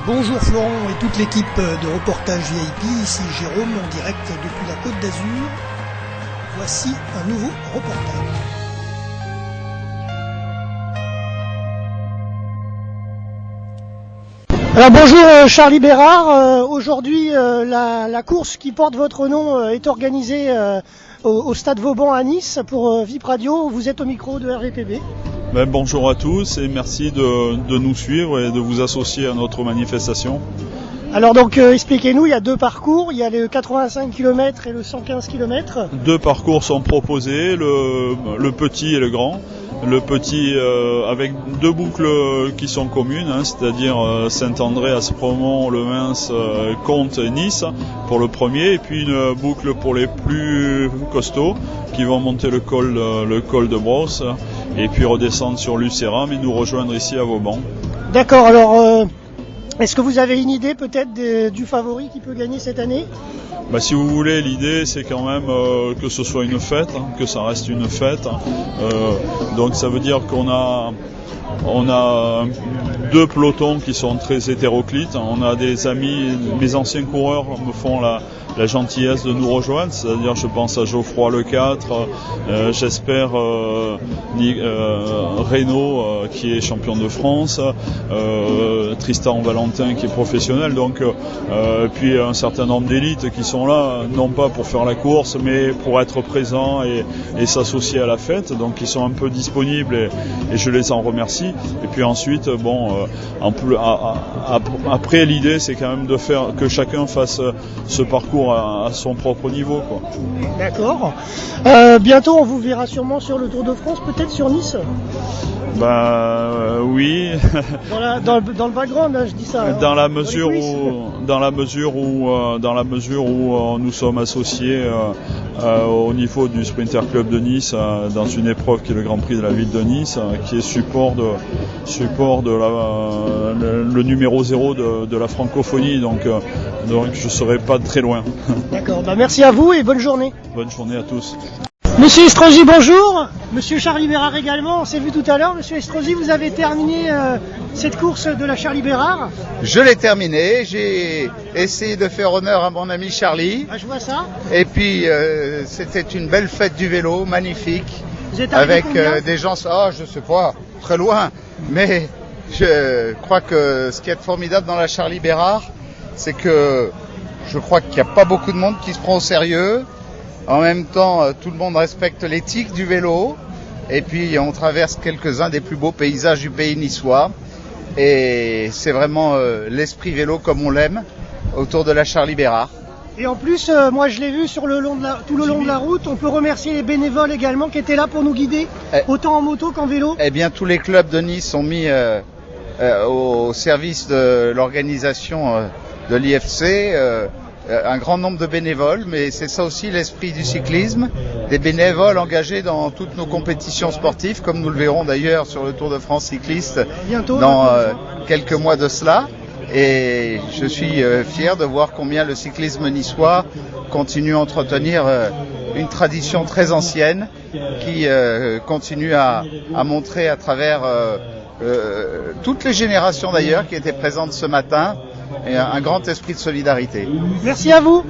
Bonjour Florent et toute l'équipe de Reportage VIP, ici Jérôme en direct depuis la Côte d'Azur. Voici un nouveau reportage. Alors bonjour Charlie Bérard, aujourd'hui la course qui porte votre nom est organisée au Stade Vauban à Nice pour VIP Radio, vous êtes au micro de RVPB. Bonjour à tous et merci de nous suivre et de vous associer à notre manifestation. Alors donc expliquez-nous, il y a deux parcours, il y a le 85 km et le 115 km. Deux parcours sont proposés, le petit et le grand. Le petit avec deux boucles qui sont communes, c'est-à-dire Saint-André, Aspremont, Le Mans, Comte et Nice pour le premier, et puis une boucle pour les plus costauds qui vont monter le col de Brosse et puis redescendre sur Lucéram et nous rejoindre ici à Vauban. D'accord, alors est-ce que vous avez une idée peut-être du favori qui peut gagner cette année ? Si vous voulez, l'idée c'est quand même que ce soit une fête, que ça reste une fête. Donc ça veut dire qu'on a deux pelotons qui sont très hétéroclites. On a des amis, mes anciens coureurs me font la gentillesse de nous rejoindre, c'est-à-dire je pense à Geoffroy Le 4, j'espère Renaud qui est champion de France, Tristan Valentin qui est professionnel, donc puis un certain nombre d'élites qui sont là, non pas pour faire la course, mais pour être présents et s'associer à la fête, donc ils sont un peu disponibles et je les en remercie. Et puis ensuite, après l'idée c'est quand même de faire que chacun fasse ce parcours à son propre niveau, quoi. D'accord. Bientôt on vous verra sûrement sur le Tour de France, peut-être sur Nice. Oui. Dans le background, je dis ça. Dans la mesure où nous sommes associés au niveau du Sprinter Club de Nice dans une épreuve qui est le Grand Prix de la ville de Nice, qui est support de le numéro 0 de la francophonie, donc je serai pas très loin. D'accord, merci à vous et bonne journée. Bonne journée à tous. Monsieur Estrosi, bonjour. Monsieur Charlie Bérard également, on s'est vu tout à l'heure. Monsieur Estrosi, vous avez terminé cette course de la Charlie Bérard. Je l'ai terminée, j'ai essayé de faire honneur à mon ami Charlie. Ah, je vois ça. Et puis c'était une belle fête du vélo, magnifique. Vous êtes arrivé avec des gens, je sais pas, très loin. Mais je crois que ce qui est formidable dans la Charlie Bérard, c'est que je crois qu'il n'y a pas beaucoup de monde qui se prend au sérieux. En même temps, tout le monde respecte l'éthique du vélo. Et puis, on traverse quelques-uns des plus beaux paysages du pays niçois. Et c'est vraiment l'esprit vélo comme on l'aime autour de la Charlie Bérard. Et en plus, moi je l'ai vu tout le long de la route. On peut remercier les bénévoles également qui étaient là pour nous guider, autant en moto qu'en vélo. Eh bien, tous les clubs de Nice sont mis au service de l'organisation de l'IFC. Un grand nombre de bénévoles, mais c'est ça aussi l'esprit du cyclisme, des bénévoles engagés dans toutes nos compétitions sportives, comme nous le verrons d'ailleurs sur le Tour de France cycliste bientôt, dans quelques mois de cela. Et je suis fier de voir combien le cyclisme niçois continue à entretenir une tradition très ancienne qui continue à montrer à travers toutes les générations d'ailleurs qui étaient présentes ce matin, et un grand esprit de solidarité. Merci à vous.